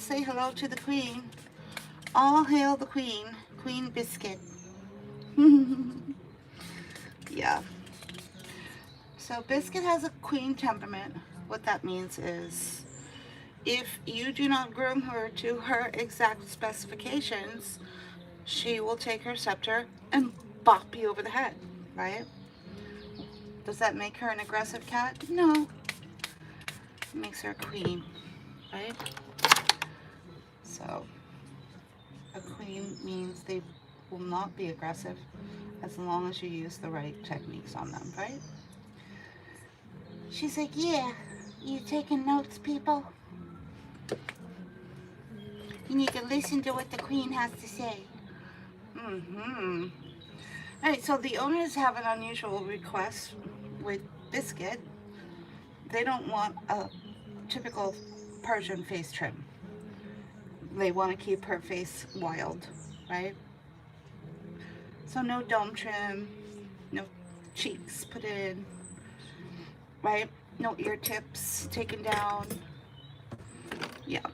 let's say hello to the queen. All hail the queen, Queen Biscuit. Yeah. So Biscuit has a queen temperament. What that means is if you do not groom her to her exact specifications, she will take her scepter and bop you over the head, right? Does that make her an aggressive cat? No. It makes her a queen, right? So a queen means they will not be aggressive as long as you use the right techniques on them, right? She's like, yeah, you taking notes, people? You need to listen to what the queen has to say. Mm-hmm. All right, so the owners have an unusual request with Biscuit. They don't want a typical Persian face trim. They want to keep her face wild, right? So no dome trim, no cheeks put in, right? No ear tips taken down. Yeah.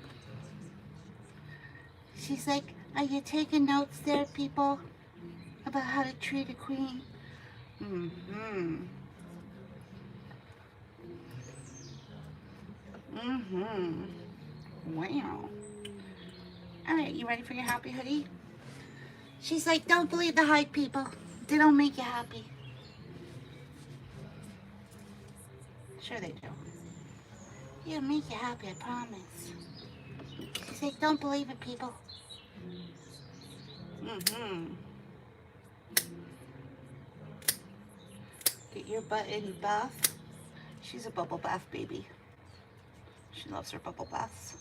She's like, are you taking notes there, people, about how to treat a queen? Mm-hmm. Mm-hmm. Wow. All right, you ready for your happy hoodie? She's like, don't believe the hype, people. They don't make you happy. Sure they do. It'll make you happy, I promise. She's like, don't believe it, people. Mm-hmm. Get your butt in the bath. She's a bubble bath baby. She loves her bubble baths.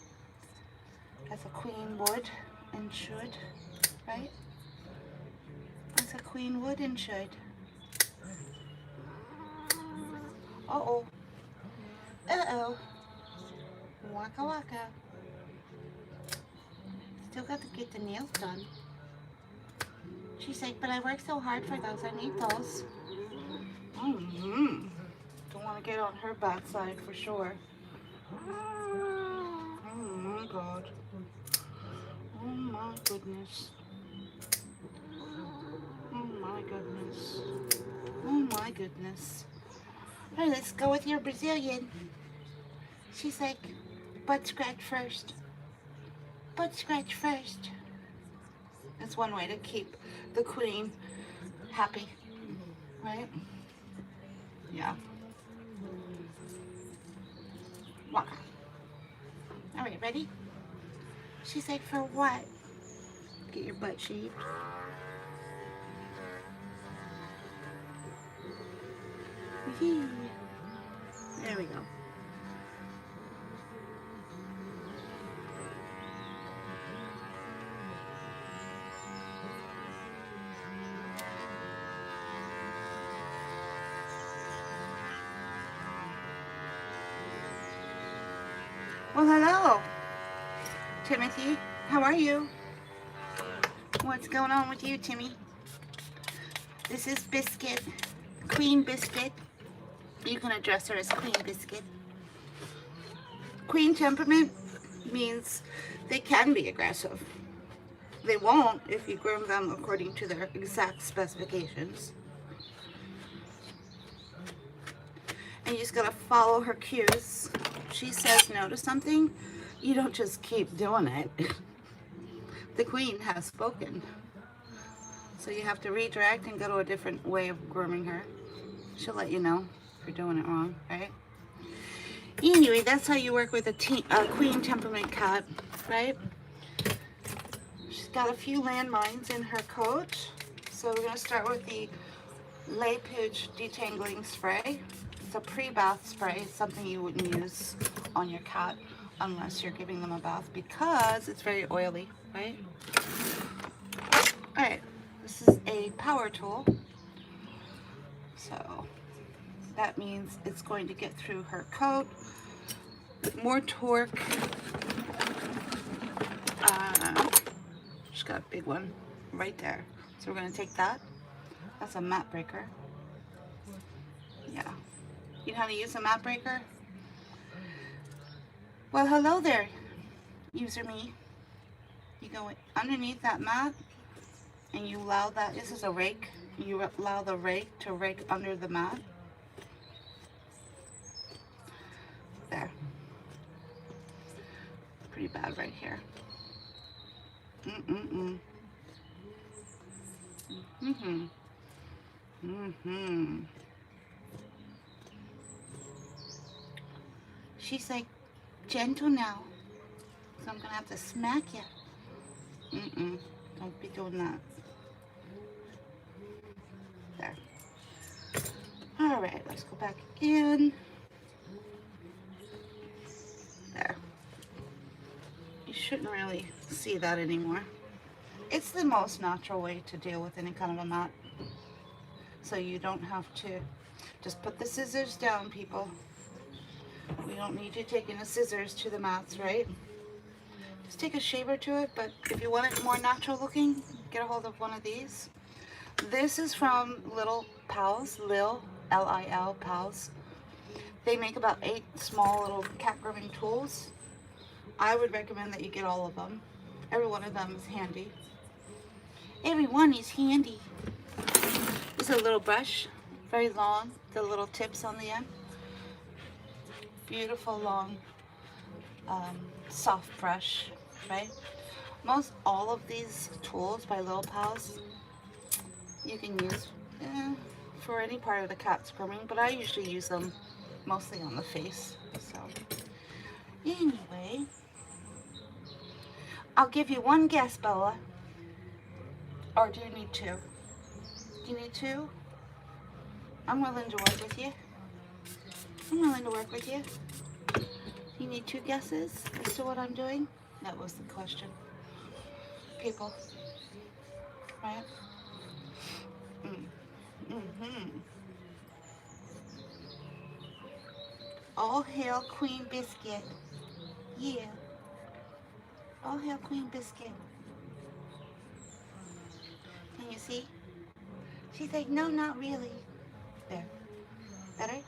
As a queen would and should, right? As a queen would and should. Uh-oh. Uh-oh. Waka waka. Still got to get the nails done. She's like, but I work so hard for those. I need those. Mm-hmm. Don't want to get on her bad side for sure. Oh my God. Oh my goodness. Oh my goodness. Oh my goodness. All right, let's go with your Brazilian. She's like, butt scratch first. Butt scratch first. That's one way to keep the queen happy, right? Yeah. Waka. All right, ready? She's like, for what? Get your butt shaved. There we go. Well, hello, Timothy. How are you? What's going on with you, Timmy? This is Biscuit, Queen Biscuit. You can address her as Queen Biscuit. Queen temperament means they can be aggressive. They won't if you groom them according to their exact specifications. And you just gotta follow her cues. She says no to something, you don't just keep doing it. The queen has spoken. So you have to redirect and go to a different way of grooming her. She'll let you know if you're doing it wrong, right? Anyway, that's how you work with a queen temperament cat, right? She's got a few landmines in her coat. So we're gonna start with the Lay Pooch detangling spray. It's a pre-bath spray. It's something you wouldn't use on your cat unless you're giving them a bath because it's very oily, right? All right, this is a power tool. So that means it's going to get through her coat with more torque. She's got a big one right there. So we're going to take that. That's a mat breaker. Yeah. You know how to use a mat breaker? Well, hello there. User me. You go underneath that mat and you allow that, this is a rake, you allow the rake to rake under the mat. There. Pretty bad right here. Mm-mm-mm. Mm-hmm. Mm-hmm. She's like, gentle now. So I'm gonna have to smack you. Mm-mm. Don't be doing that. There. Alright, let's go back in. There. You shouldn't really see that anymore. It's the most natural way to deal with any kind of a mat. So you don't have to just put the scissors down, people. We don't need you taking the scissors to the mats, right? Just take a shaver to it, but if you want it more natural looking, get a hold of one of these. This is from Little Pals, Lil, L-I-L, Pals. They make about 8 small little cat grooming tools. I would recommend that you get all of them. Every one of them is handy. Every one is handy. This is a little brush, very long, the little tips on the end. Beautiful long, soft brush, right? Most all of these tools by Little Pals you can use for any part of the cat's grooming, but I usually use them mostly on the face. So anyway, I'll give you one guess, Bella. Or do you need 2? Do you need 2? I'm willing to work with you. I'm willing to work with you. You need 2 guesses as to what I'm doing? That was the question. People. Right? Mm-hmm. All hail Queen Biscuit. Yeah. All hail Queen Biscuit. Can you see? She's like, no, not really. There. Better?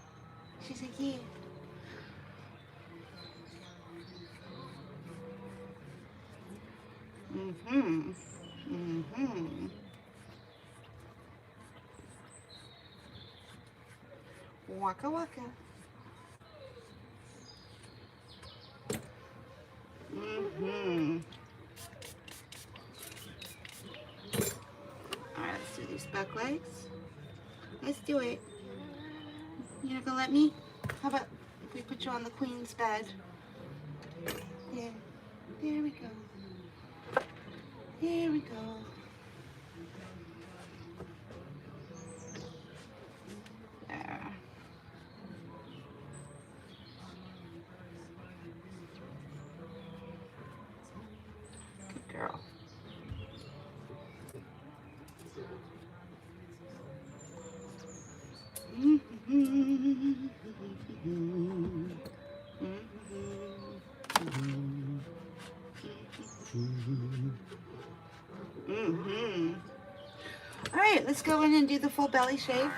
She's like, yeah. Mm-hmm. Mm-hmm. Waka waka. Mm-hmm. Alright, let's do these back legs. Let's do it. You're not gonna let me? How about if we put you on the queen's bed? There. There we go. There we go. There. Good girl. All right, let's go in and do the full belly shave.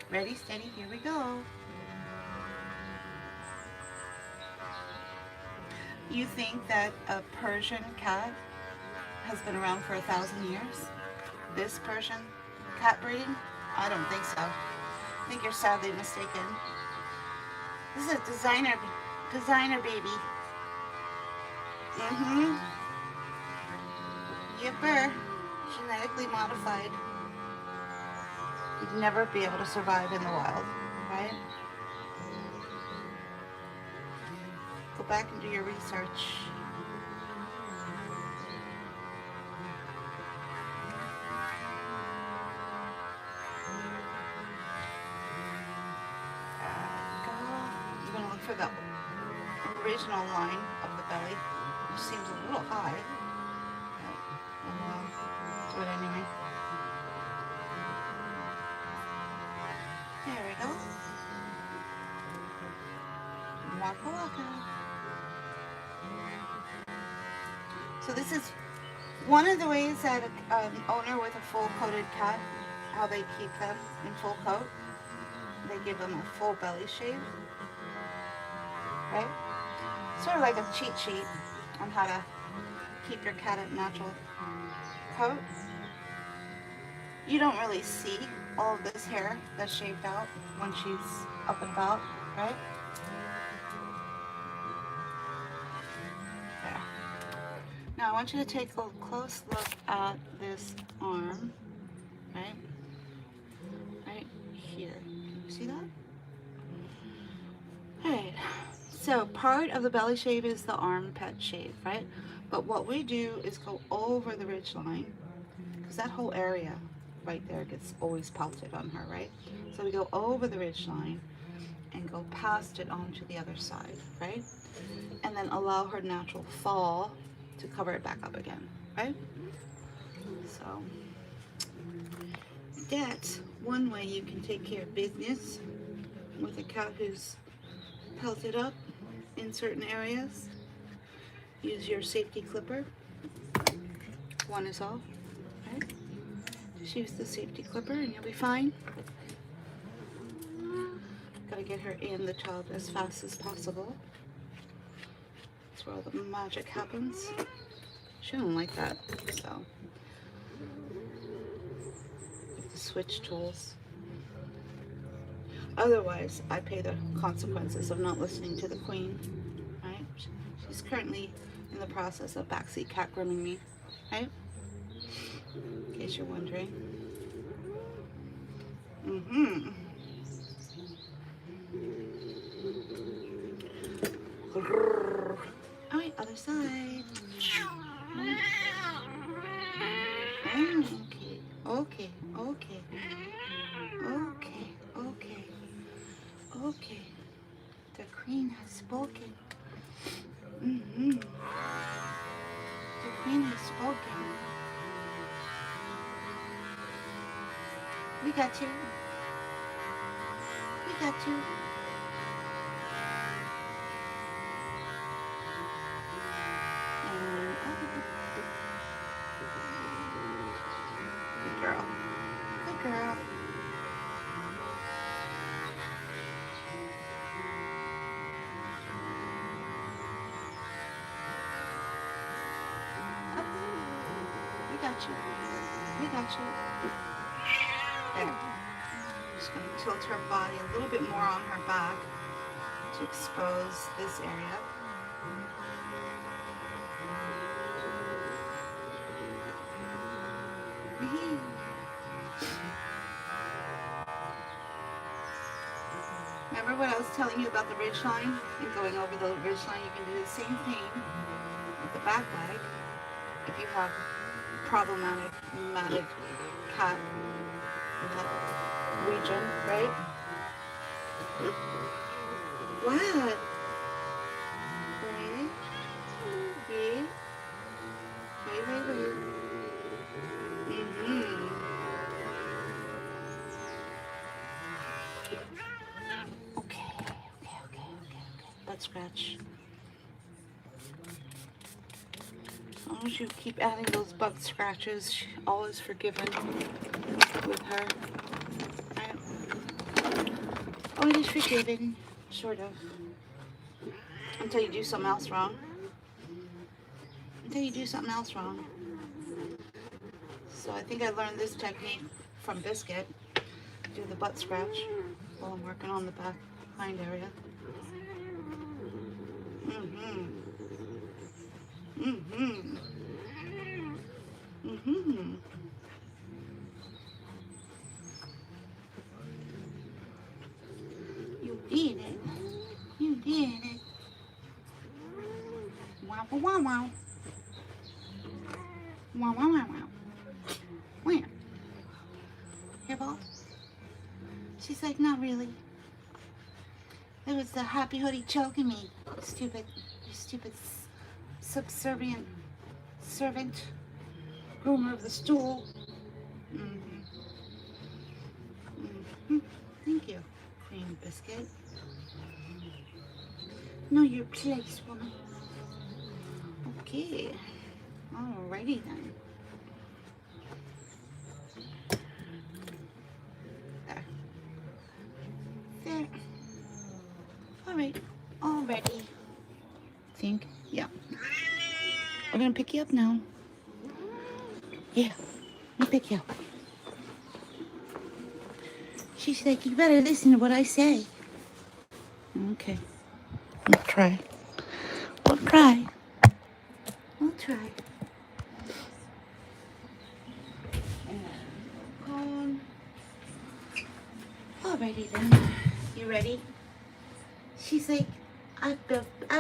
Ready, steady, here we go. You think that a Persian cat has been around for 1,000 years? This Persian cat breeding? I don't think so. I think you're sadly mistaken. This is a designer baby. Yipper. Genetically modified. You'd never be able to survive in the wild, right? Go back and do your research. You're going to look for the original line of the belly, which seems a little high. Do it anyway. There we go. Waka waka. So this is One of the ways that an owner with a full coated cat, how they keep them in full coat, they give them a full belly shave, right? Sort of like a cheat sheet on how to keep your cat at natural coat. You don't really see all of this hair that's shaved out when she's up and about, right? There. Now I want you to take a close look at this arm, right? Right here. You see that? Alright, so part of the belly shave is the armpit shave, right? But what we do is go over the ridge line, because that whole area right there gets always pelted on her, right? So we go over the ridge line and go past it onto the other side, right? And then allow her natural fall to cover it back up again, right? So that's one way you can take care of business with a cat who's pelted up in certain areas. Use your safety clipper. One is off, right? Just use the safety clipper and you'll be fine. Gotta get her in the tub as fast as possible. That's where all the magic happens. She don't like that, so you have to switch tools. Otherwise, I pay the consequences of not listening to the queen, right? She's currently in the process of backseat cat grooming me, right? In case you're wondering. Alright, other side. Okay. Okay. The queen has spoken. The queen has spoken. We got you. We got you. Good girl. Good girl. We got you. There. Just going to tilt her body a little bit more on her back to expose this area. Remember what I was telling you about the ridge line and going over the ridge line? You can do the same thing with the back leg if you have problematic cat in that region, right? What? Wait. Okay. Butt scratch. As long as you keep adding those butt scratches, all is forgiven with her. All is forgiven, sort of. Until you do something else wrong. So I think I learned this technique from Biscuit. Do the butt scratch while I'm working on the back hind area. You did it. Wow. Where? Here, ball? She's like, not really. It was the happy hoodie choking me. You stupid subservient servant, groomer of the stool. Thank you, Cream Biscuit. Know your place, woman. Okay. Alrighty then. There. There. Alright. Already. Think? Yeah. We're gonna pick you up now. Yeah. Let me pick you up. She's like, you better listen to what I say. Okay. We'll try. We'll try. We'll try. And alrighty then. You ready? She's like, I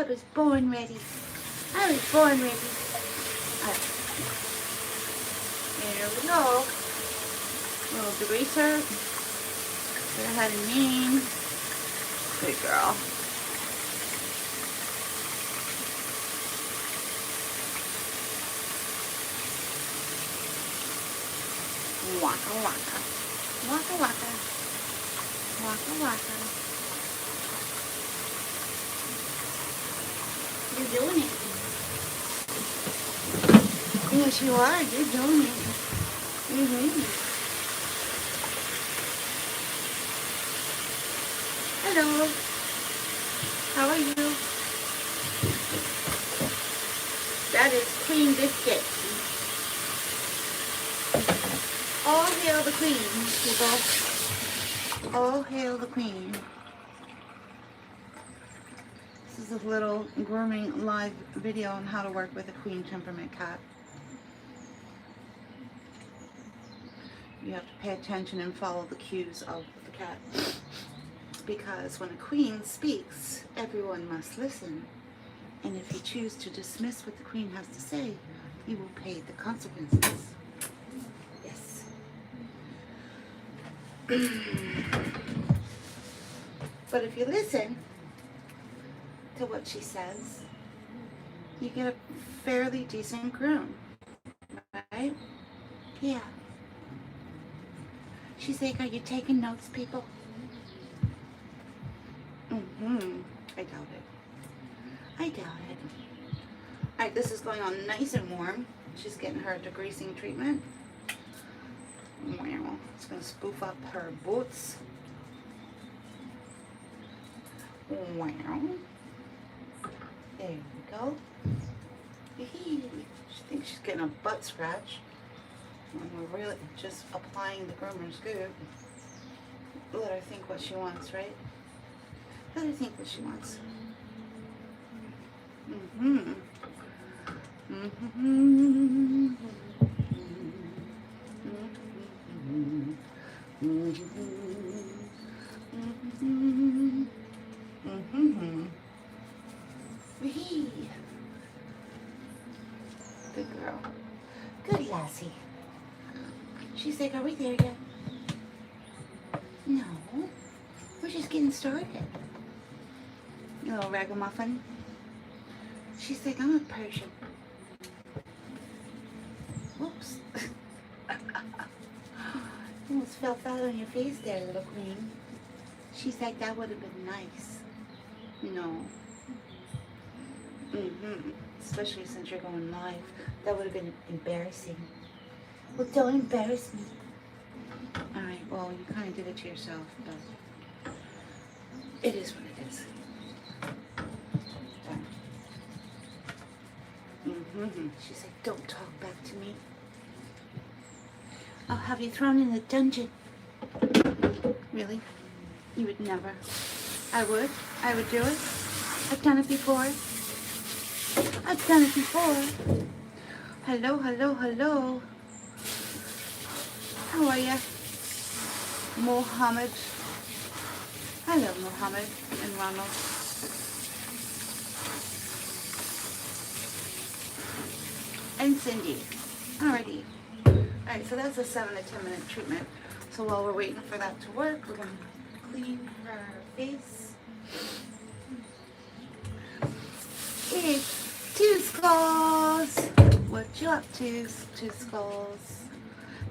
was born ready. I was born ready. Alright. There we go. Little degreaser. Put her head in mean. Good girl. Waka waka. Waka waka. Waka waka. You're doing it. Yes, you are. You're doing it. Hello. How are you? That is Queen Biscuit. All hail the Queen, people. All hail the Queen. This is a little grooming live video on how to work with a Queen temperament cat. You have to pay attention and follow the cues of the cat. Because when a queen speaks, everyone must listen. And if you choose to dismiss what the queen has to say, you will pay the consequences. Yes. But if you listen to what she says, you get a fairly decent groom. Right? Yeah. She's like, are you taking notes, people? I doubt it. I doubt it. Alright, this is going on nice and warm. She's getting her degreasing treatment. Wow. It's going to spoof up her boots. Wow. There we go. She thinks she's getting a butt scratch. And we're really just applying the groomer's goop. Let her think what she wants, right? Let her think what she wants. Good girl. Good lassie. She's like, are we there yet? No. We're just getting started. You little ragamuffin. She's like, I'm a Persian. Whoops. You almost fell flat on your face there, little queen. She's like, that would have been nice. No. Especially since you're going live. That would have been embarrassing. Well, don't embarrass me. Alright, well, you kind of did it to yourself, but it is what it is. She's like, don't talk back to me. I'll have you thrown in the dungeon. Really? You would never. I would. I would do it. I've done it before. I've done it before. Hello, hello, hello. How are you? Mohammed. Hello, Mohammed and Ronald. And Cindy. Alrighty. Alright, so that's a 7 to 10 minute treatment. So while we're waiting for that to work, we're going to clean her face. It's Two Skulls. What you up to, Two Skulls?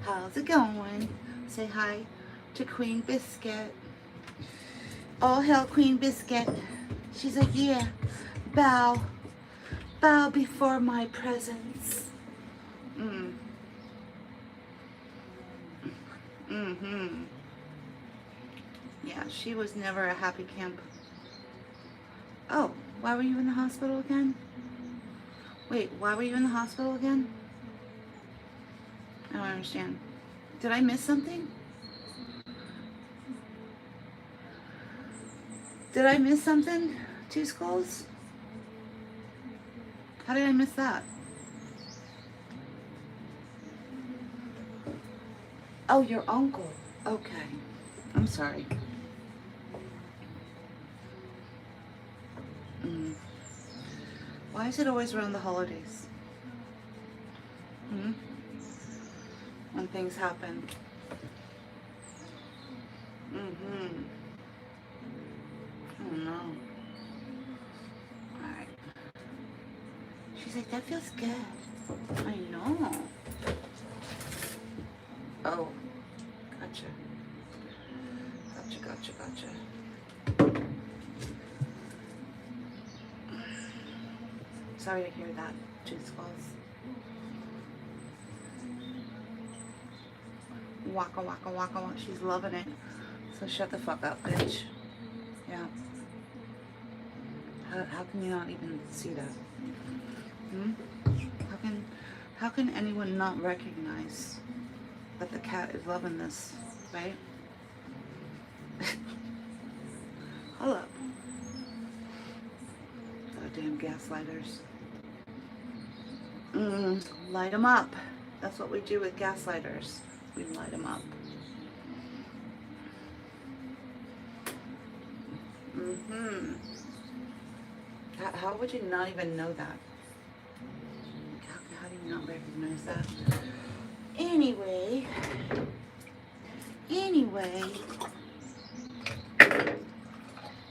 How's it going? Say hi to Queen Biscuit. All hail Queen Biscuit. She's like, yeah, bow. Bow before my presence. Mm-hmm. Yeah, she was never a happy camp. Oh, why were you in the hospital again? Wait, why were you in the hospital again? I don't understand. Did I miss something? Did I miss something? 2 skulls? How did I miss that? Oh, your uncle. Okay. I'm sorry. Why is it always around the holidays? When things happen. Oh no. Alright. She's like, that feels good. I know. Oh. Gotcha. Sorry to hear that, 2 skulls. Waka waka waka waka. She's loving it. So shut the fuck up, bitch. Yeah. How can you not even see that? How can anyone not recognize that the cat is loving this, right? Hold up. Goddamn gaslighters. Light them up. That's what we do with gaslighters. We light them up. How would you not even know that? How do you not recognize that? Anyway.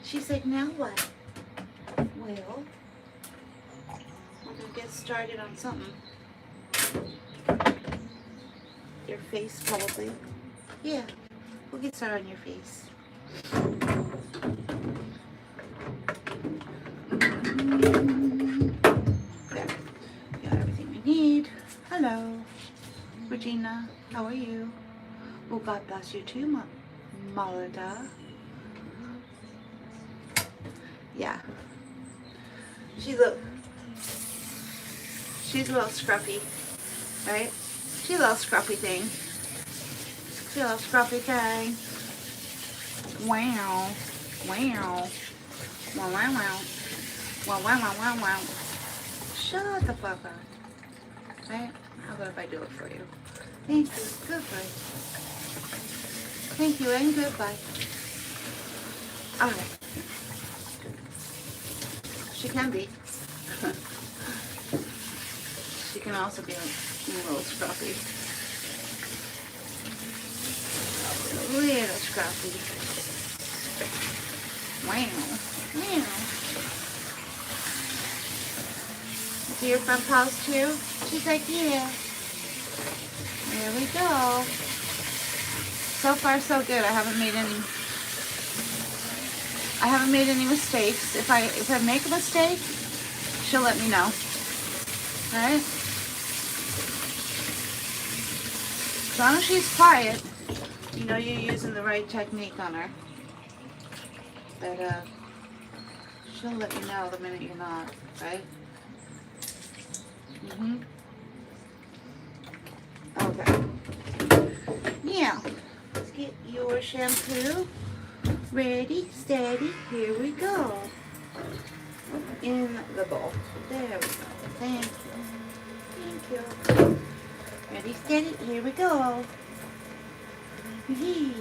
She's like, now what? Well, we're gonna get started on something. Your face, probably. Yeah, we'll get started on your face. There. Got everything we need. Hello, Regina. How are you? Oh, God bless you too, Malada. Yeah. She's a little scruffy, right? She's a little scruffy thing. She's a little scruffy thing. Wow. Wow. Wow, wow, wow. Wow, wow, wow, wow, wow. Shut the fuck up. Right? How about if I do it for you? Thank you. Goodbye. Thank you and goodbye. Alright. She can be. She can also be a little scruffy. A little scruffy. Wow. Wow. Do your front paws too? She's like, yeah. There we go. So far so good. I haven't made any mistakes. If I make a mistake, she'll let me know. Alright? As long as she's quiet, you know you're using the right technique on her. But she'll let you know the minute you're not, right? Okay. Now, let's get your shampoo ready, steady. Here we go. In the bowl. There we go. Thank you. Thank you. Ready, steady. Here we go. Yee.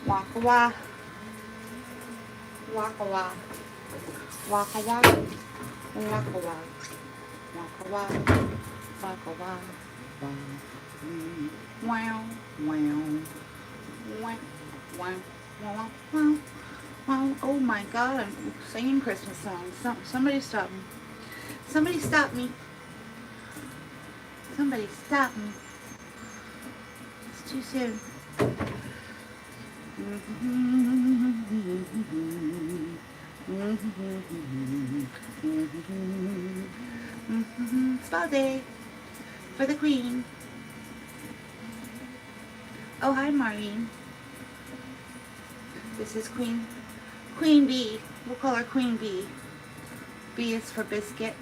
Waka wah. Waka wah. Waka wah. Waka wah. Waka wah. Waka wah. Wow. Wow. Wow. Wow. Wow. Wow. Wow. Oh my God, I'm singing Christmas songs. Somebody stop me. Somebody stop me. Somebody stop me. It's too soon. Spa day for the Queen. Oh, hi, Marlene. This is Queen Bee. We'll call her Queen Bee. B is for biscuit.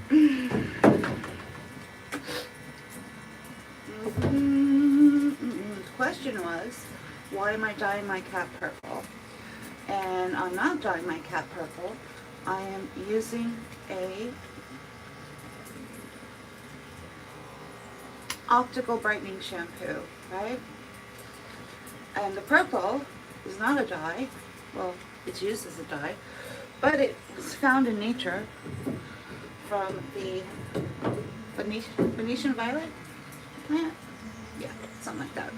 The question was, why am I dyeing my cat purple? And I'm not dyeing my cat purple. I am using a optical brightening shampoo, right? And the purple is not a dye. Well, it's used as a dye, but it was found in nature from the Venetian violet plant. Yeah, something like that.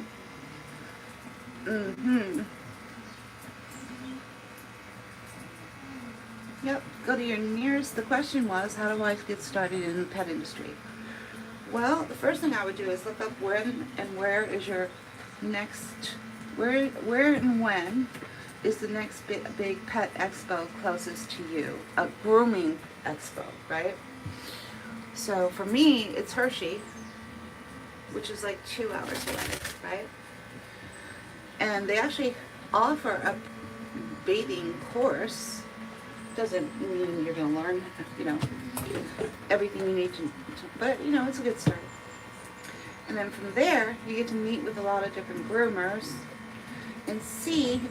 Yep, go to your nearest. The question was, how do I get started in the pet industry? Well, the first thing I would do is look up when and where is your next, where and when is the next big pet expo closest to you? A grooming expo, right? So for me, it's Hershey, which is like 2 hours away, right? And they actually offer a bathing course. Doesn't mean you're going to learn, everything you need to, but, it's a good start. And then from there, you get to meet with a lot of different groomers and see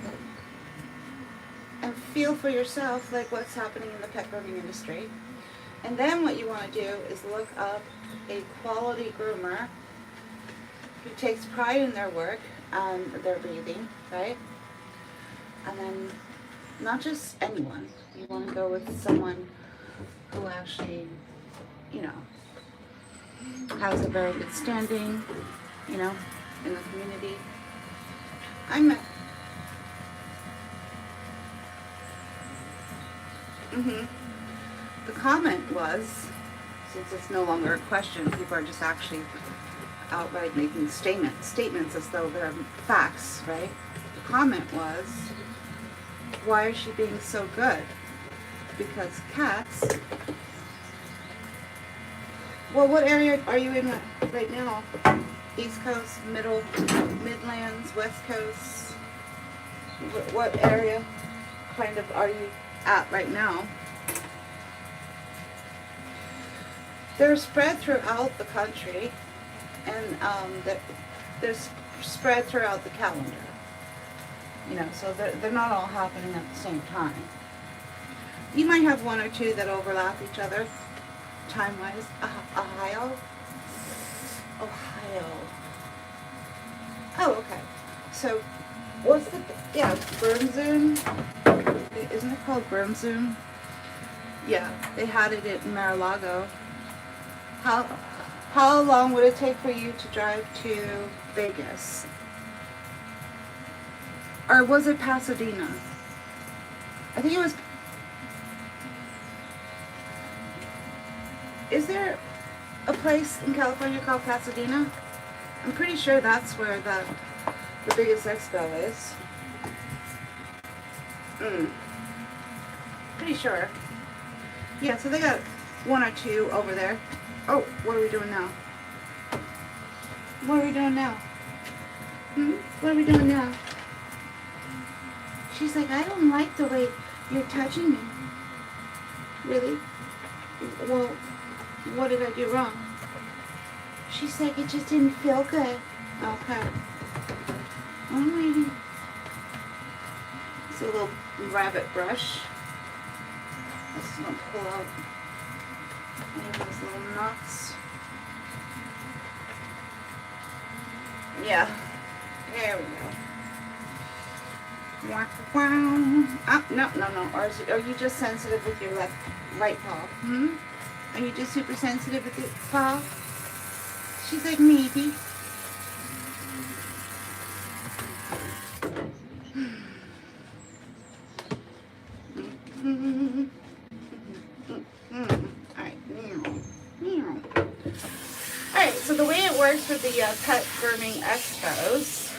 and feel for yourself, like, what's happening in the pet grooming industry. And then what you want to do is look up a quality groomer who takes pride in their work and their bathing, right? And then not just anyone. You want to go with someone who actually, has a very good standing, in the community. The comment was, since it's no longer a question, people are just actually outright making statements as though they're facts, right? The comment was, why is she being so good? Because cats... Well, what area are you in right now? East Coast, Midlands, West Coast? What area kind of are you at right now? They're spread throughout the country, and they're spread throughout the calendar. So they're not all happening at the same time. You might have one or two that overlap each other, time-wise. Ohio. Oh, okay. So, what's Groom Zoom? Isn't it called Groom Zoom? Yeah, they had it at Mar-a-Lago. How long would it take for you to drive to Vegas? Or was it Pasadena? I think it was... Is there a place in California called Pasadena? I'm pretty sure that's where the biggest expo is. Pretty sure. Yeah, so they got one or two over there. Oh, what are we doing now? What are we doing now? What are we doing now? She's like, I don't like the way you're touching me. Really? Well, what did I do wrong? She's like, it just didn't feel good. Okay. Alrighty. It's a little rabbit brush. This is going to pull out any of those little knots. Yeah. There we go. Oh, no. Are you just sensitive with your right paw? Are you just super sensitive with your paw? She's like, maybe. Alright, so the way it works with the pet grooming expos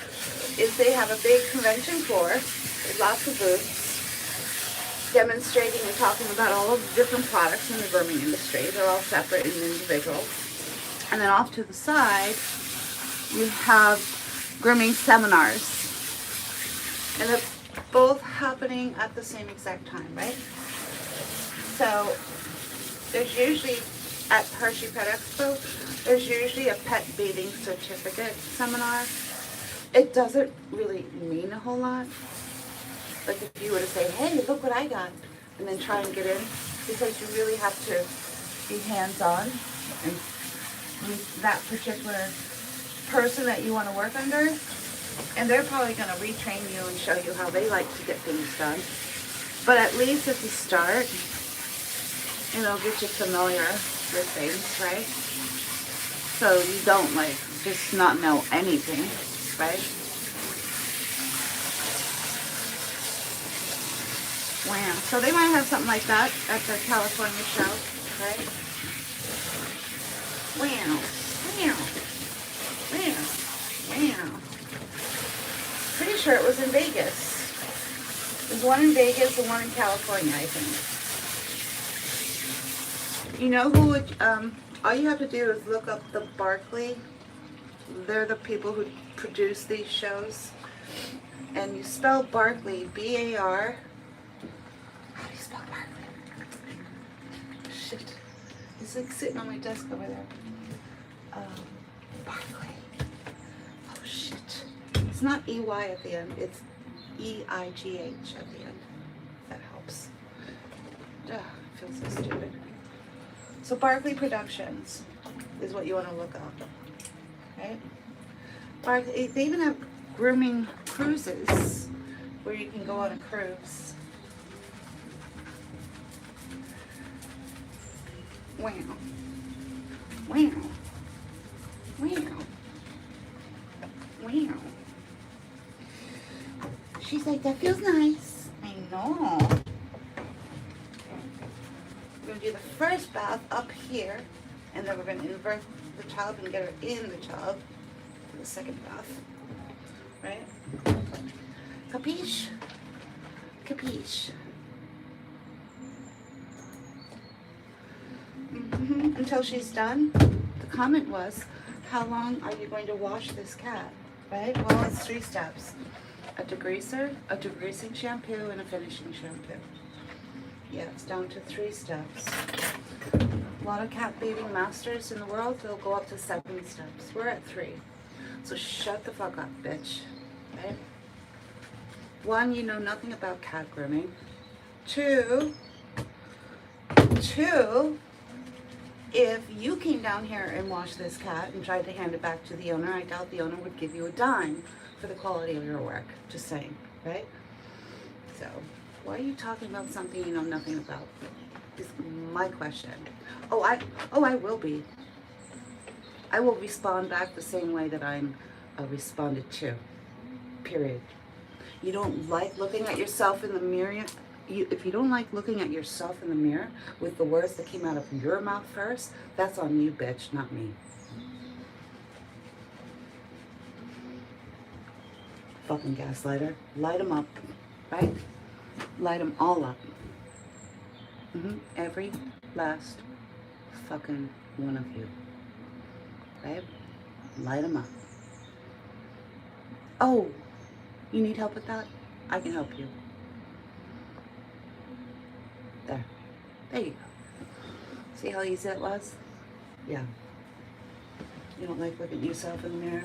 is they have a big convention floor with lots of booths demonstrating and talking about all of the different products in the grooming industry. They're all separate and individual. And then off to the side, you have grooming seminars. And they're both happening at the same exact time, right? So there's usually, at Hershey Pet Expo, there's usually a pet bathing certificate seminar. It doesn't really mean a whole lot. Like if you were to say, hey, look what I got, and then try and get in, because you really have to be hands-on and with that particular person that you want to work under, and they're probably going to retrain you and show you how they like to get things done. But at least at the start, it'll get you familiar with things, right? So you don't like just not know anything, right? Wow. So they might have something like that at the California show, right? Wow. Wow. Wow. Wow. Pretty sure it was in Vegas. There's one in Vegas and one in California, I think. You know who would, all you have to do is look up the Barkley. They're the people who produce these shows. And you spell Barkley, B-A-R. How do you spell Barkley? Shit. It's like sitting on my desk over there. Barkley. Oh shit. It's not E-Y at the end. It's E-I-G-H at the end. That helps. Ugh, I feel so stupid. So Barkley Productions is what you want to look up. Right? Barkley, they even have grooming cruises where you can go on a cruise. Wow. Wow. Wow. Wow. She's like, that feels nice. I know. We're going to do the first bath up here, and then we're going to invert the tub and get her in the tub for the second bath. Right? Capiche? Capiche. Until she's done. The comment was, how long are you going to wash this cat? Right? Well, it's 3 steps. A degreaser, a degreasing shampoo, and a finishing shampoo. Yeah, it's down to 3 steps. A lot of cat bathing masters in the world, they'll go up to 7 steps. We're at 3. So shut the fuck up, bitch. Right? 1, you know nothing about cat grooming. 2, if you came down here and washed this cat and tried to hand it back to the owner, I doubt the owner would give you a dime for the quality of your work. Just saying, right? So, why are you talking about something you know nothing about? Is my question. Oh, I will be. I will respond back the same way that I'm responded to. Period. You don't like looking at yourself in the mirror. If you don't like looking at yourself in the mirror with the words that came out of your mouth first, that's on you, bitch, not me. Fucking gaslighter. Light them up, right? Light them all up. Every last fucking one of you. Right? Light them up. Oh, you need help with that? I can help you. There you go. See how easy that was? Yeah. You don't like looking at yourself in the mirror?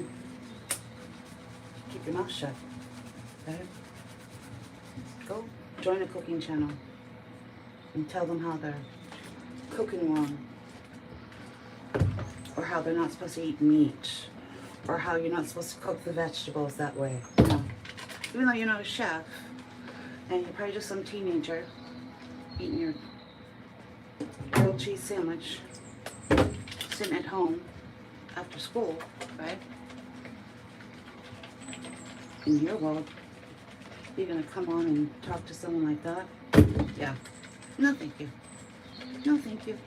Keep your mouth shut. Okay? Go join a cooking channel and tell them how they're cooking wrong, or how they're not supposed to eat meat, or how you're not supposed to cook the vegetables that way. No. Even though you're not a chef, and you're probably just some teenager eating your grilled cheese sandwich, sitting at home after school, right? In your world, you're gonna come on and talk to someone like that? Yeah. No, thank you. No, thank you.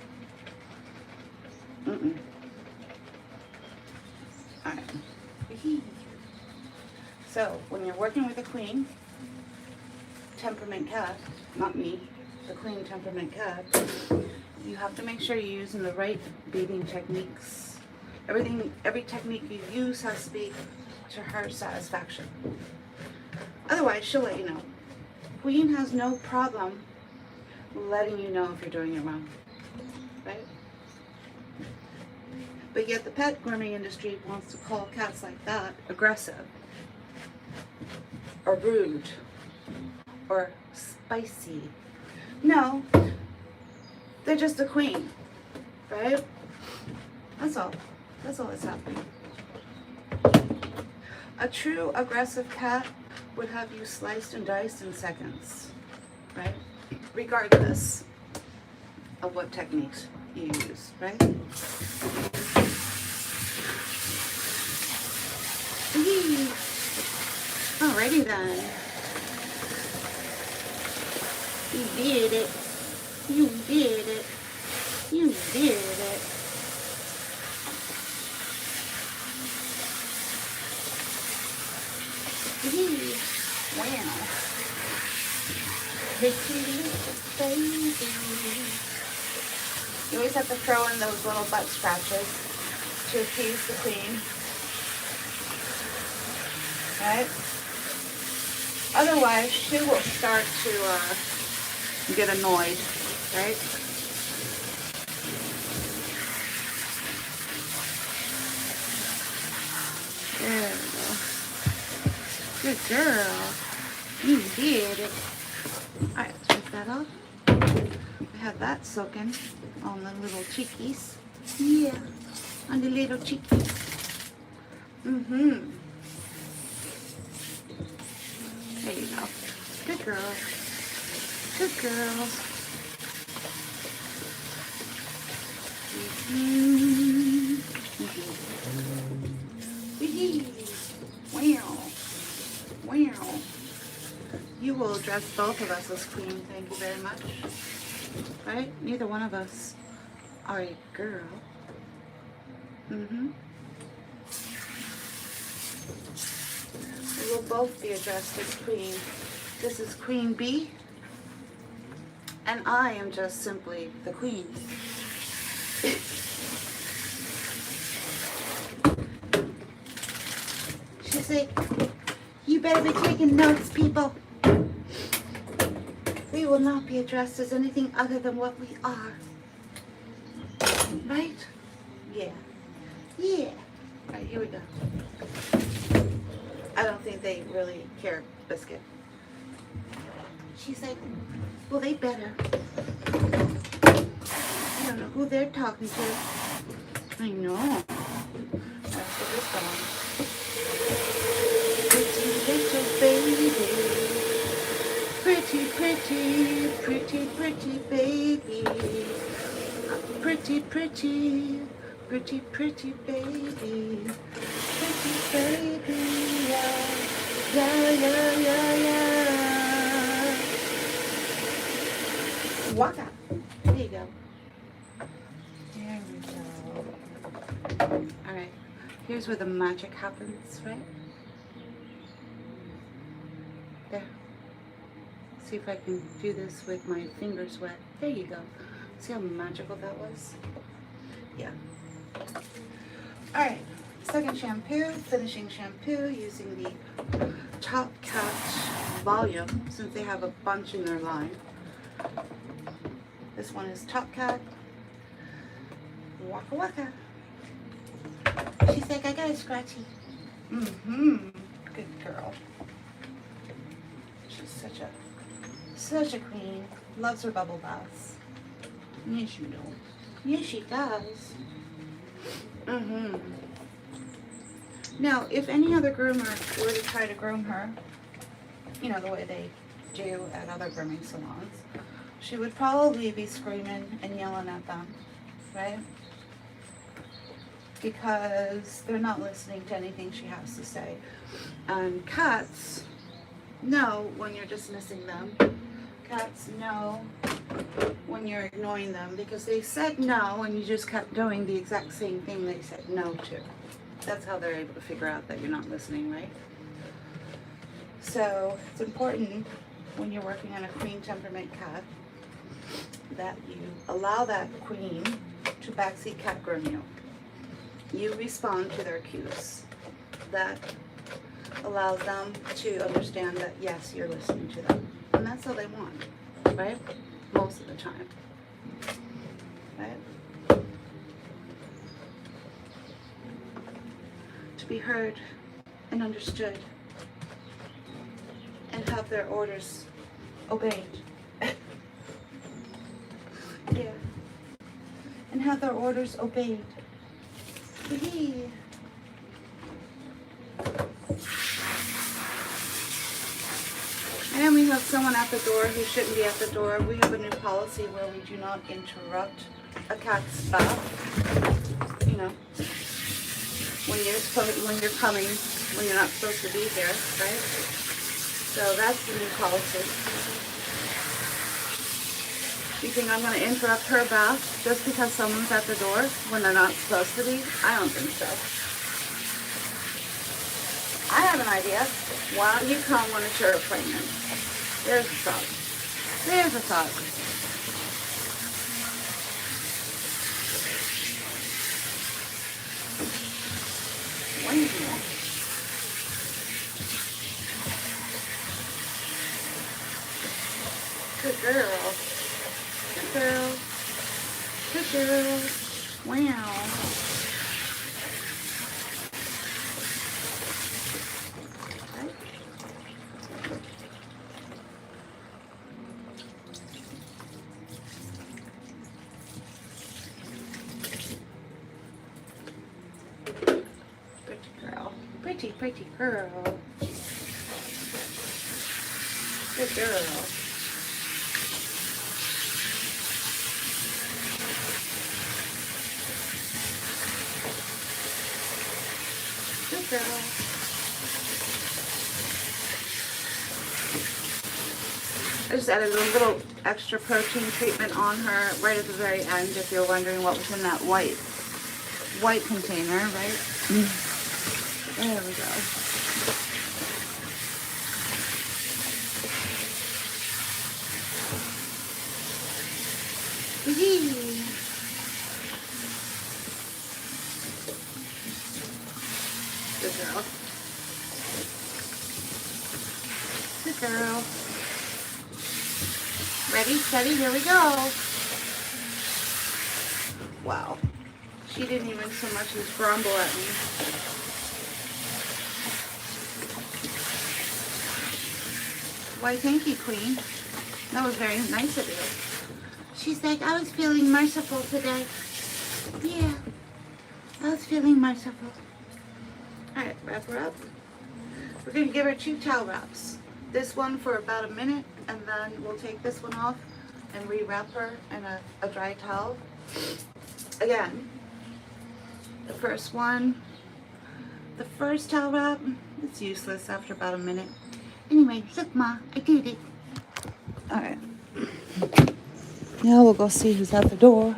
Alright. So, when you're working with a queen, temperament cat, not me, the queen temperament cat, you have to make sure you're using the right bathing techniques, Every technique you use has to be to her satisfaction. Otherwise, she'll let you know. Queen has no problem letting you know if you're doing it wrong, right? But yet the pet grooming industry wants to call cats like that aggressive, or rude, or spicy. No, they're just a queen, right? That's all. That's all that's happening. A true aggressive cat would have you sliced and diced in seconds, right? Regardless of what techniques you use, right? Yee. Alrighty then. You did it. You did it. You did it. Yee. Wow. Pretty little baby. You always have to throw in those little butt scratches to appease the queen. Right? Otherwise, she will start to get annoyed, right? There we go. Good girl. You did it. Alright, let's rinse that off. We have that soaking on the little cheekies. Yeah, on the little cheekies. Mm-hmm. There you go. Good girl. Good girl. Wow. Wow. You will address both of us as queen, thank you very much. Right? Neither one of us are a girl. Mm-hmm. We will both be addressed as queen. This is Queen Bee, and I am just simply the queen. She's like, you better be taking notes, people. We will not be addressed as anything other than what we are. Right? Yeah. Yeah. Alright, here we go. I don't think they really care, Biscuit. She's like, well, they better. I don't know who they're talking to. I know. That's what this song. Pretty little baby. Pretty, pretty, pretty, pretty baby. Pretty, pretty, pretty, pretty baby. Pretty baby. Yeah, yeah, yeah, yeah, yeah. Waka. There you go. There we go. Alright. Here's where the magic happens, right? There. See if I can do this with my fingers wet. There you go. See how magical that was? Yeah. Alright. Second shampoo, finishing shampoo using the Top Cat volume since they have a bunch in their line. This one is Top Cat. Waka waka. She's like, I got a scratchy. Mm-hmm. Good girl. She's such a queen. Loves her bubble baths. Yes, you know. Yes, she does. Mm-hmm. Now, if any other groomer were to try to groom her, you know, the way they do at other grooming salons, she would probably be screaming and yelling at them, right? Because they're not listening to anything she has to say. And cats know when you're dismissing them. Cats know when you're ignoring them because they said no and you just kept doing the exact same thing they said no to. That's how they're able to figure out that you're not listening, right? So it's important when you're working on a queen temperament cat that you allow that queen to backseat cat groom you. You respond to their cues. That allows them to understand that, yes, you're listening to them. And that's all they want, right? Most of the time, right? To be heard and understood and have their orders obeyed. Yeah. And have their orders obeyed. Hee. And we have someone at the door who shouldn't be at the door. We have a new policy where we do not interrupt a cat's bath. You know, when you're coming, when you're not supposed to be here, right? So that's the new policy. You think I'm going to interrupt her bath just because someone's at the door when they're not supposed to be? I don't think so. I have an idea. Why don't you come when it's your appointment? There's a thought. There's a thought. One more. Good girl. Good girl. Good girl. Wow. Pretty, pretty girl. Good girl. Good girl. I just added a little extra protein treatment on her right at the very end, if you're wondering what was in that white container, right? There we go. Good girl. Good girl. Ready, steady, here we go. Wow. She didn't even so much as grumble at me. Why, thank you, Queen. That was very nice of you. She's like, I was feeling merciful today. Yeah, I was feeling merciful. All right, wrap her up. We're going to give her 2 towel wraps. This one for about a minute, and then we'll take this one off and rewrap her in a dry towel. Again, the first towel wrap, it's useless after about a minute. Anyway, look, Ma, I did it. All right. Now we'll go see who's at the door.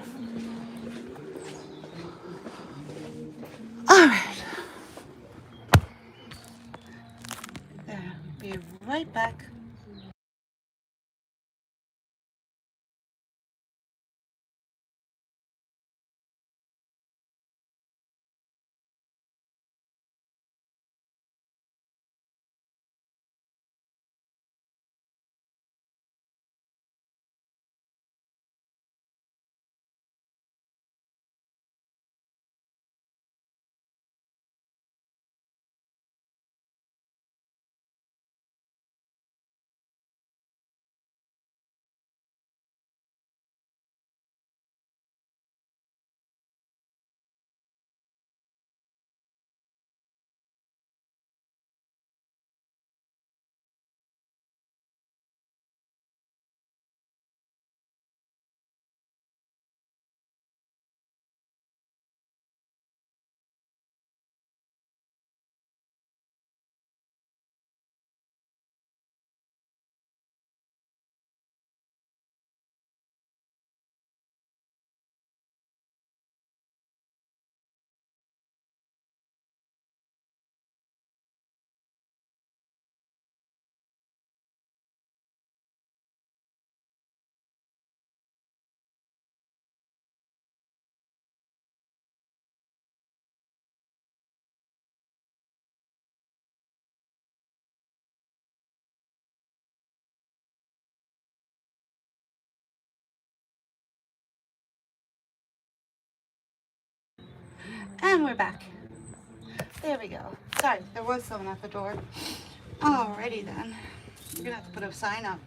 All right. There, be right back. And we're back. There we go. Sorry, there was someone at the door. Alrighty then. We're gonna have to put a sign up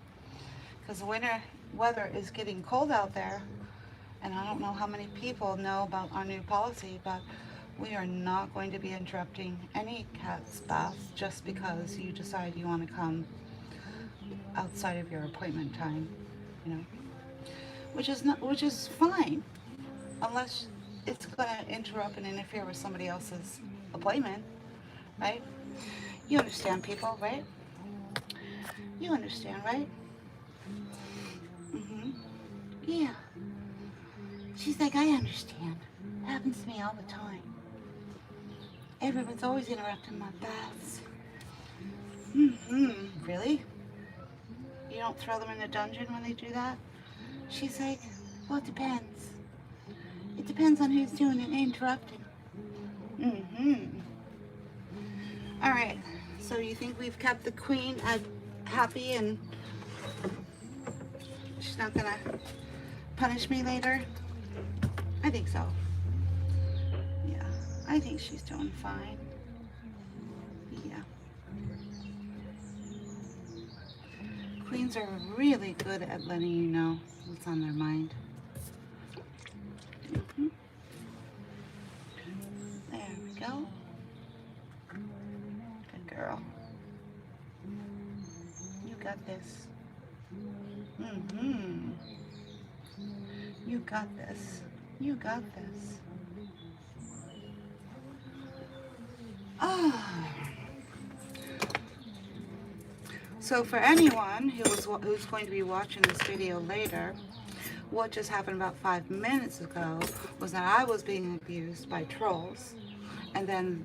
because the winter weather is getting cold out there. And I don't know how many people know about our new policy, but we are not going to be interrupting any cat's bath just because you decide you want to come outside of your appointment time, you know, which is fine, unless it's going to interrupt and interfere with somebody else's appointment, right? You understand, people, right? You understand, right? Yeah. She's like, I understand. It happens to me all the time. Everyone's always interrupting my baths. Really? You don't throw them in a dungeon when they do that? She's like, well, it depends. It depends on who's doing it and interrupting. All right. So you think we've kept the queen happy and she's not gonna punish me later? I think so. Yeah, I think she's doing fine. Yeah. Queens are really good at letting you know what's on their mind. There we go. Good girl. You got this. You got this. You got this. So for anyone who's going to be watching this video later, what just happened about 5 minutes ago was that I was being abused by trolls, and then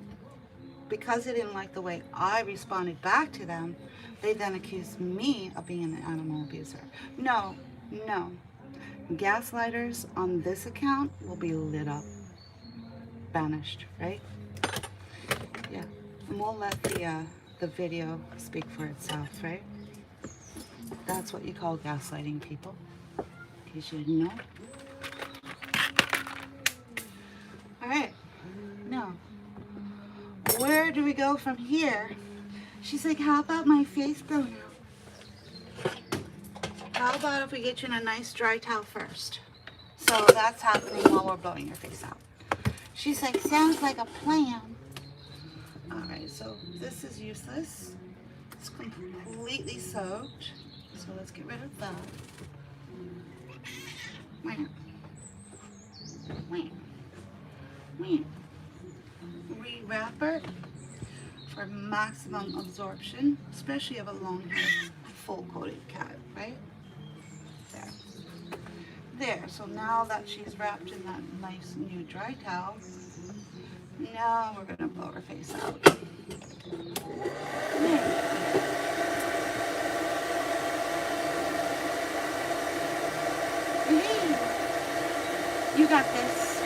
because they didn't like the way I responded back to them, they then accused me of being an animal abuser. No. Gaslighters on this account will be lit up, banished, right? Yeah, and we'll let the video speak for itself, right? That's what you call gaslighting, people, in case you didn't know. All right, now, where do we go from here? She's like, how about my face blown out? How about if we get you in a nice dry towel first? So that's happening while we're blowing your face out. She's like, sounds like a plan. All right, so this is useless. It's completely soaked. So let's get rid of that. Rewrap it for maximum absorption, especially of a long-haired, full-coated cat, right? There, so now that she's wrapped in that nice new dry towel, now we're gonna blow her face out. Hey, you got this.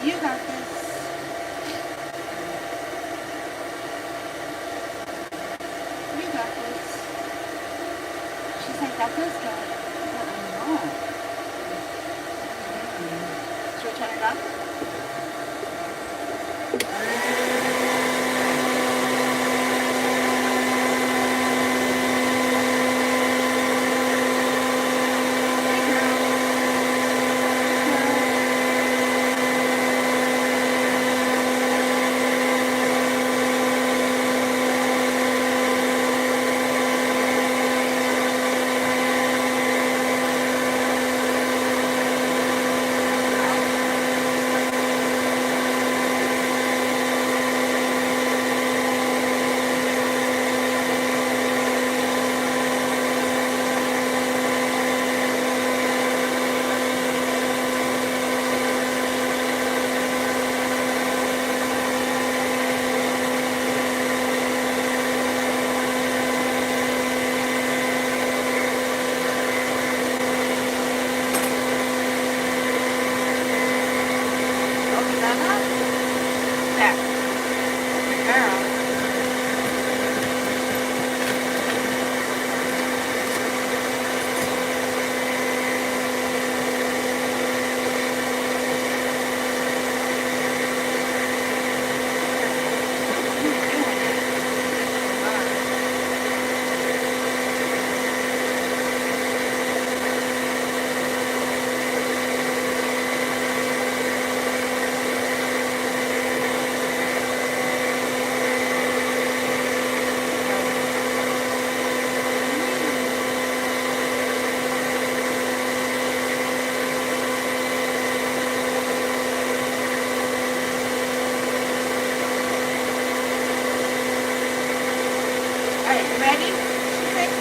You got this. You got this. She's like, that feels good. Should we turn it up?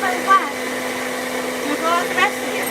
my glass. You go out the rest of you.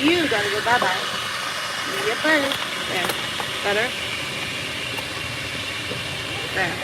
You gotta go bye-bye. You get better. There. Better. There.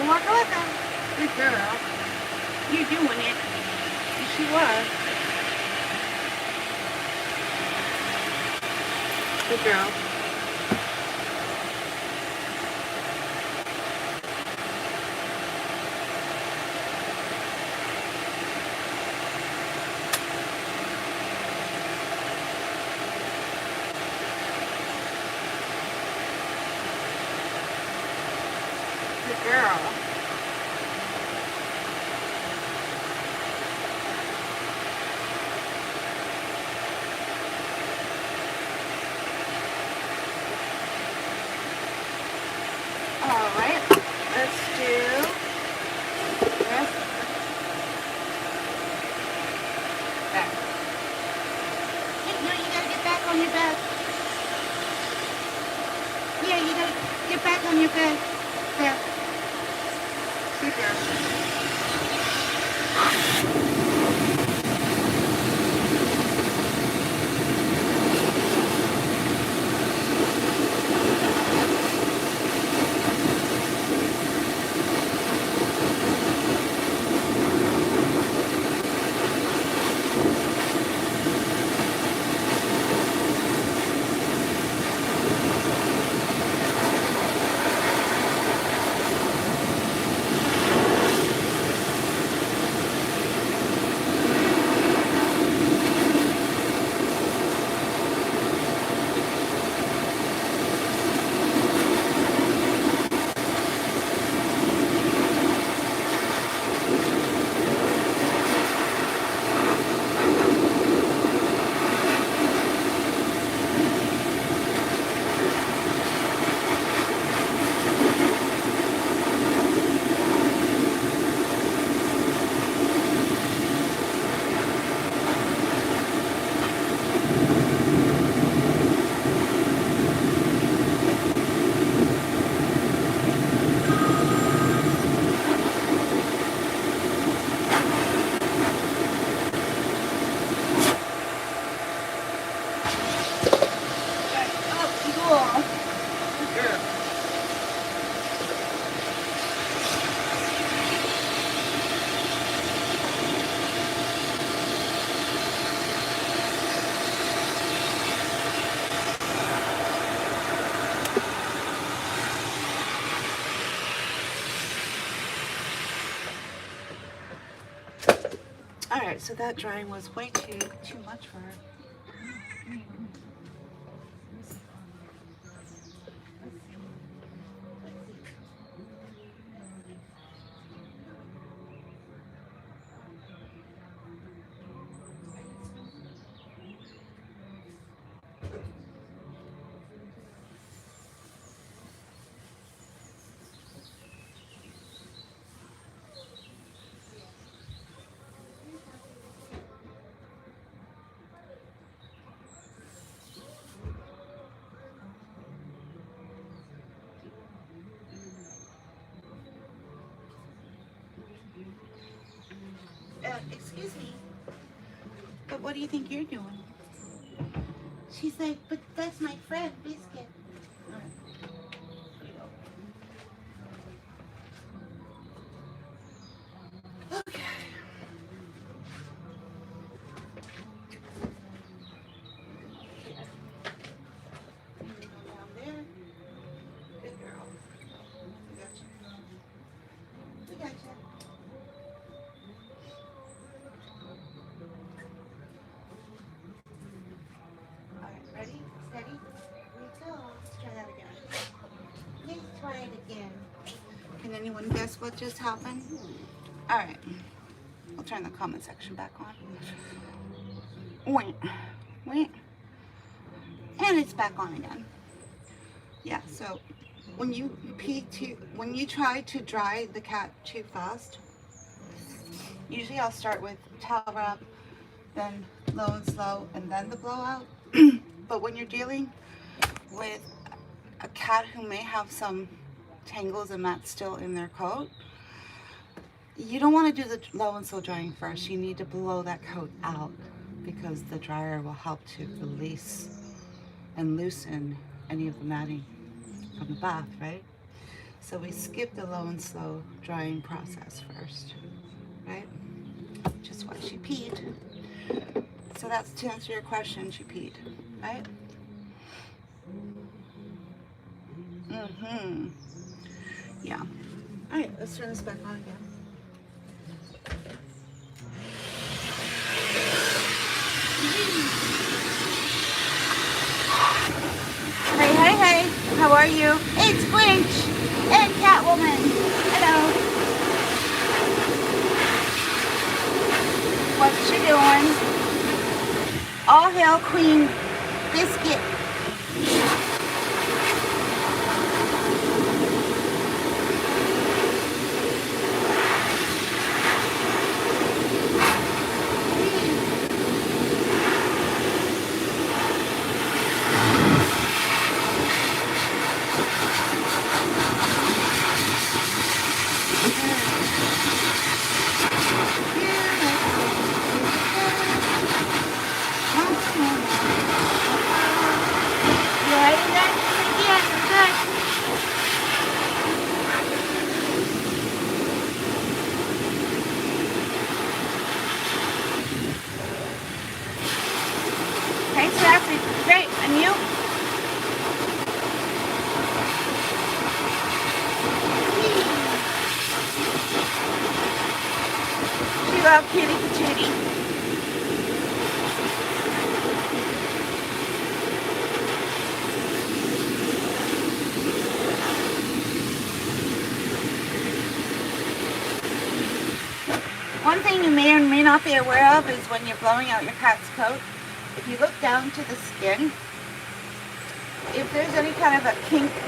Walk like a good girl. You're doing it. Yes, you are. Good girl. Good girl. All right, let's do this. Back. No, you gotta get back on your bed. Yeah, you gotta get back on your bed. There. Good girl. Alright, so that drying was way too much for her. Excuse me, but what do you think you're doing? She's like, but that's my friend, Biscuit. Okay. Down there. Good girl. We got you. We got you. Ready? Steady? Here we go. Let's try that again. Let's try it again. Can anyone guess what just happened? Alright. I'll turn the comment section back on. Wait. And it's back on again. Yeah, so when you try to dry the cat too fast, usually I'll start with towel wrap, then low and slow, and then the blowout. But when you're dealing with a cat who may have some tangles and mats still in their coat, you don't want to do the low and slow drying first. You need to blow that coat out because the dryer will help to release and loosen any of the matting from the bath, right? So we skip the low and slow drying process first, right? Just why she peed. So that's to answer your question, she peed, right? Yeah. All right, let's turn this back on again. Hey, how are you? It's Grinch and Catwoman. Hello. What's she doing? All hail Queen Biscuit. Great, and you? She loves kitty patootie. One thing you may or may not be aware of is when you're blowing out your cat's coat, if you look down to the skin, if there's any kind of a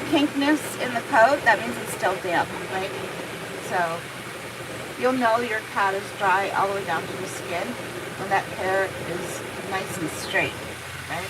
kinkness in the coat, that means it's still damp, right? So you'll know your cat is dry all the way down to the skin when that hair is nice and straight, right?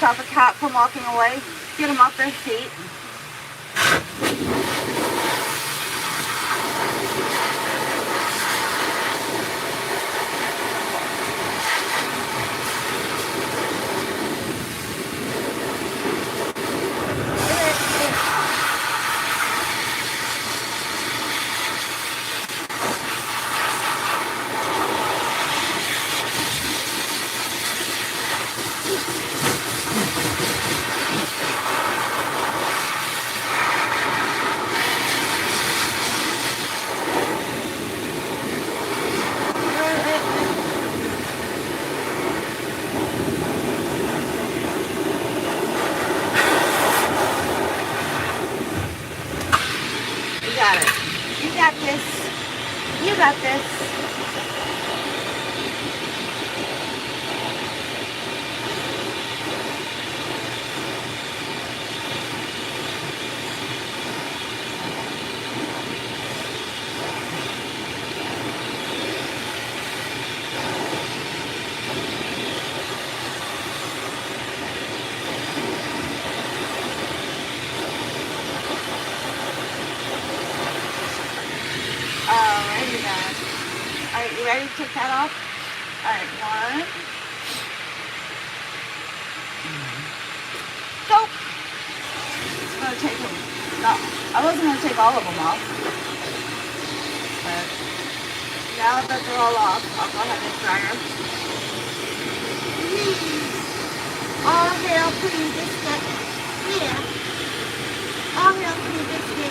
stop a cat from walking away, get them off their feet. You got this. Alrighty then. Alright, you ready to take that off? Alright, one. Go! It's gonna take them. No, I wasn't gonna take all of them off. But now that they're all off, I'll go ahead and dry them. All hail Pretty Biscuit. Yeah. All hail Pretty Biscuit.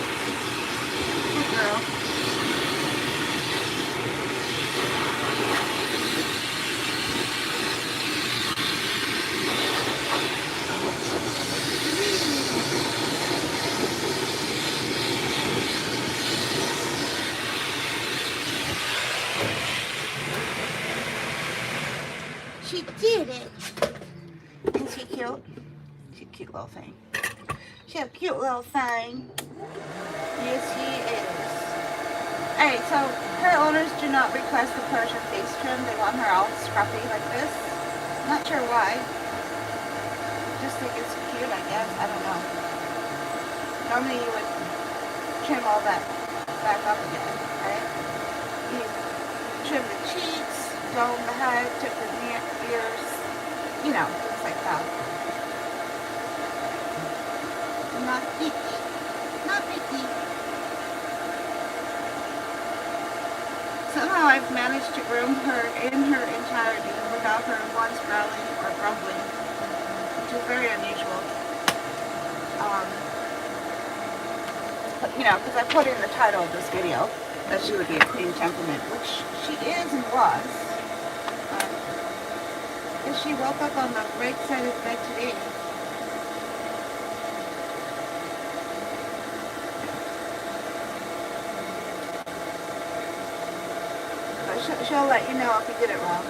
Good girl. She did it. Isn't she cute? She's a cute little thing. She's a cute little thing. Yes, she is. Alright, so her owners do not request the Persian face trim. They want her all scruffy like this. Not sure why. Just think it's cute, I guess. I don't know. Normally you would trim all that back up again, right? You trim the cheeks, dome the head, tip the ears, you know, things like that. Not picky. Not picky. Somehow I've managed to groom her in her entirety without her once growling or grumbling, which is very unusual. But, you know, because I put in the title of this video that she would be a clean temperament, which she is and was. Because she woke up on the right side of the bed today. But she'll let you know if you did it wrong.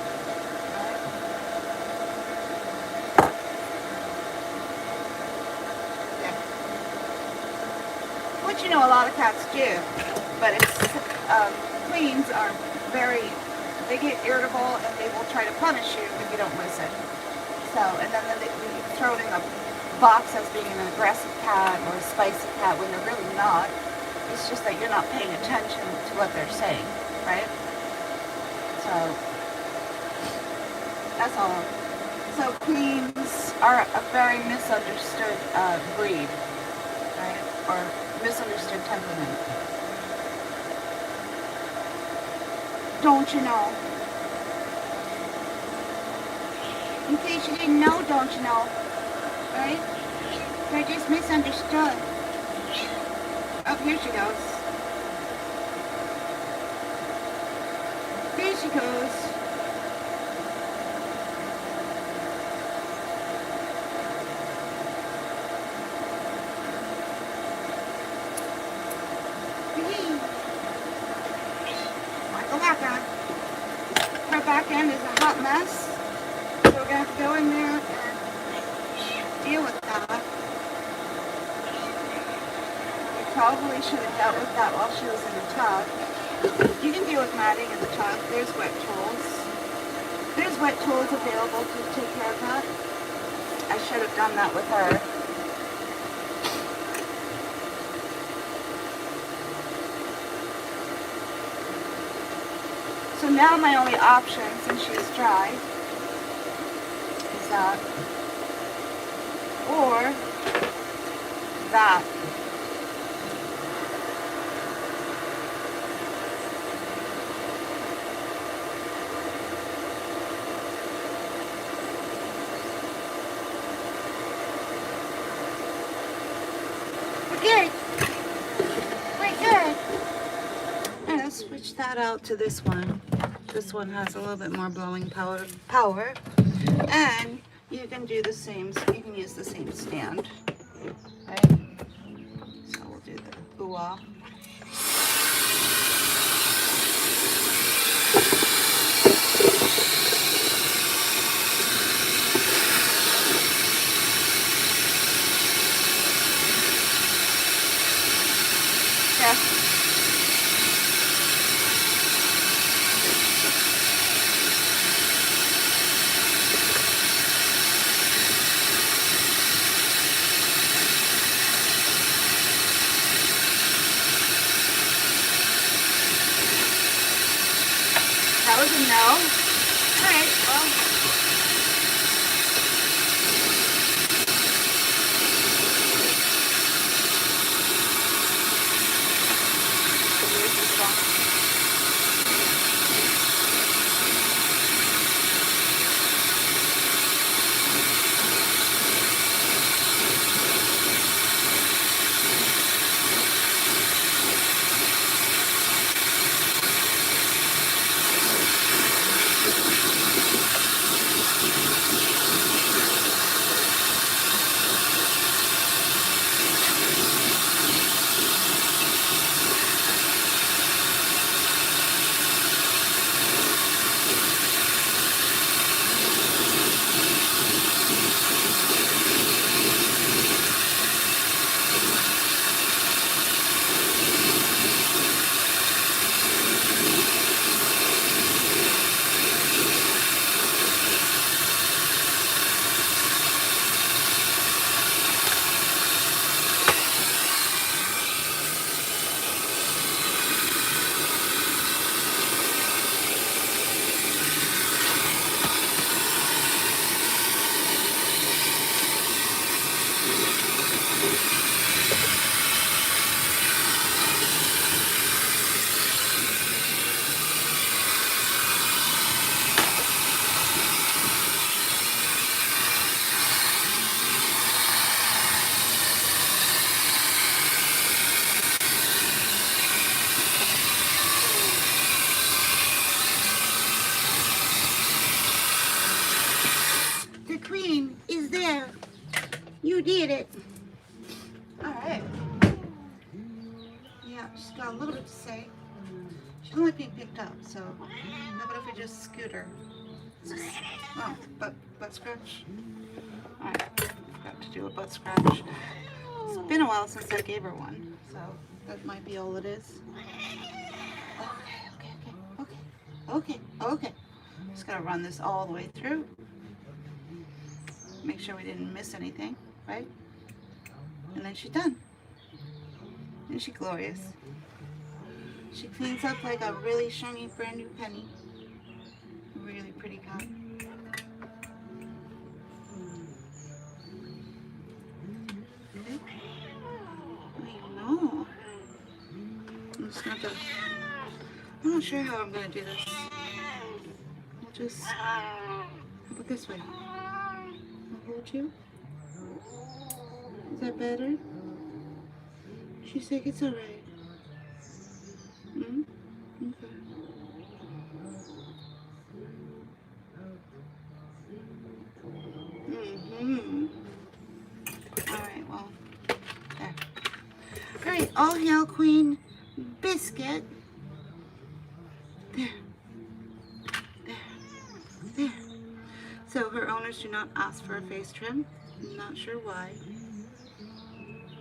Which, you know, a lot of cats do, but it's, queens are very, they get irritable and they will try to punish you if you don't listen. So, and then they throw it in a box as being an aggressive cat or a spicy cat when they're really not. It's just that you're not paying attention to what they're saying, right? So, that's all. So queens are a very misunderstood breed, right? Or misunderstood temperament. Don't you know? In case you didn't know, don't you know? Right? They're just misunderstood. Oh, here she goes. There she goes. Her back end is a hot mess, so we're going to have to go in there and deal with that. We probably should have dealt with that while she was in the tub. You can deal with matting in the tub. There's wet tools. There's wet tools available to take care of that. I should have done that with her. So now my only option, since she's dry, is that or that. Good. We're good. And I'll switch that out to this one. This one has a little bit more blowing power. And you can do the same, you can use the same stand. Right? So we'll do the ooh-ah. That was a no. All right, well. Here's this one. You did it. All right. Yeah, she's got a little bit to say. She's only being picked up, so how about if we just scoot her? Oh, butt scratch. All right, forgot to do a butt scratch. It's been a while since I gave her one, so that might be all it is. Okay. Just gotta run this all the way through. Make sure we didn't miss anything, right? And then she's done. Isn't she glorious? She cleans up like a really shiny brand new penny. Really pretty cat. I know. I'm just gonna I'm not sure how I'm gonna do this. I'll just put this way. I'll hold you. Is that better? She's like, it's alright. Okay. Alright, well, there. Alright, all hail Queen Biscuit. There. So her owners do not ask for a face trim. I'm not sure why.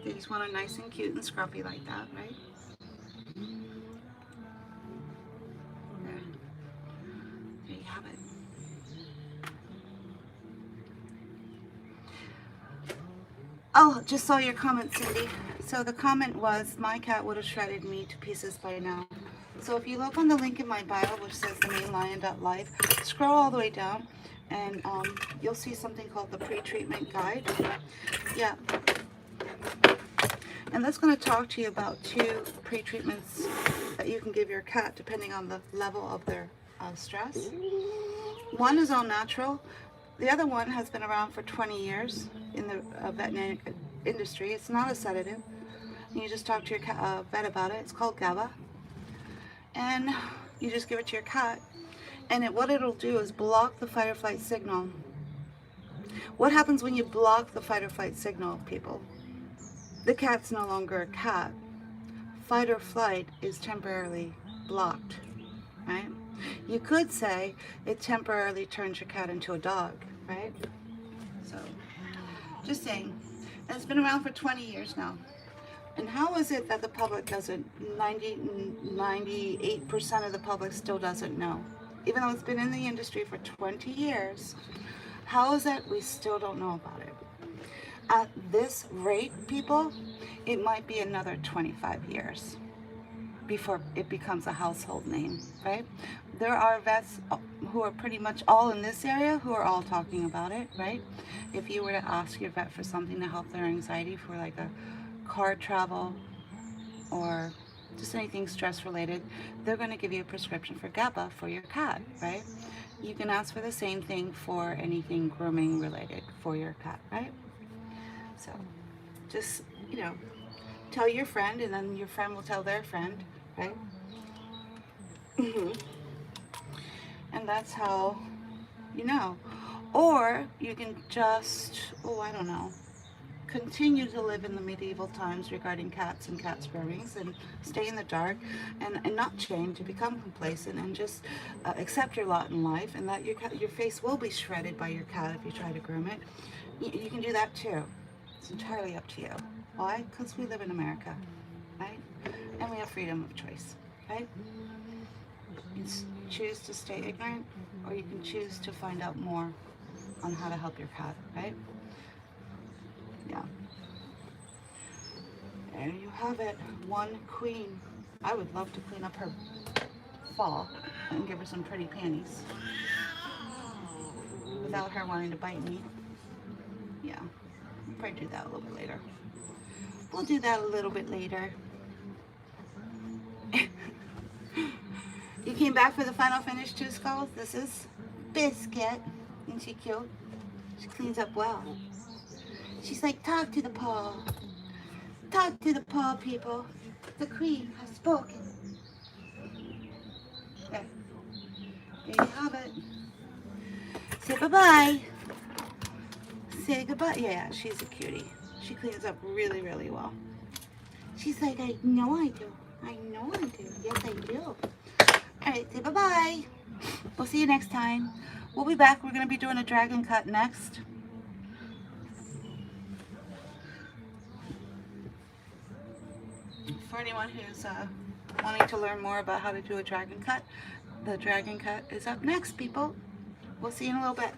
They just want her nice and cute and scruffy like that, right? There you have it. Oh, just saw your comment, Cindy. So the comment was, my cat would have shredded me to pieces by now. So if you look on the link in my bio, which says themainlion.life, scroll all the way down, and you'll see something called the pre-treatment guide. Yeah. And that's going to talk to you about 2 pre-treatments that you can give your cat depending on the level of their stress. One is all natural. The other one has been around for 20 years in the veterinary industry. It's not a sedative. You just talk to your vet about it. It's called GABA. And you just give it to your cat. And what it'll do is block the fight or flight signal. What happens when you block the fight or flight signal, people? The cat's no longer a cat. Fight or flight is temporarily blocked, right? You could say it temporarily turns your cat into a dog, right? So, just saying. And it's been around for 20 years now. And how is it that the public doesn't, 98% of the public still doesn't know? Even though it's been in the industry for 20 years, how is it we still don't know about it? At this rate, people, it might be another 25 years before it becomes a household name, right? There are vets who are pretty much all in this area who are all talking about it, right? If you were to ask your vet for something to help their anxiety for like a car travel or just anything stress related, they're going to give you a prescription for GABA for your cat, right? You can ask for the same thing for anything grooming related for your cat, right? So just, tell your friend, and then your friend will tell their friend, right? And that's how you know. Or you can just, I don't know, continue to live in the medieval times regarding cats and cat groomings and stay in the dark and not change and become complacent and just accept your lot in life, and that your face will be shredded by your cat if you try to groom it. You can do that too. It's entirely up to you. Why? Because we live in America, right? And we have freedom of choice, right? You can choose to stay ignorant, or you can choose to find out more on how to help your cat, right? Yeah. There you have it. One queen. I would love to clean up her fall and give her some pretty panties without her wanting to bite me. Yeah. We'll probably do that a little bit later. We'll do that a little bit later. You came back for the final finish too, Skulls? This is Biscuit. Isn't she cute? She cleans up well. She's like, talk to the paw. Talk to the paw, people. The queen has spoken. There. There you have it. Say bye-bye. Say goodbye. Yeah, she's a cutie. She cleans up really, really well. She's like, I know I do. I know I do. Yes, I do. All right, say bye-bye. We'll see you next time. We'll be back. We're going to be doing a dragon cut next. For anyone who's wanting to learn more about how to do a dragon cut, the dragon cut is up next, people. We'll see you in a little bit.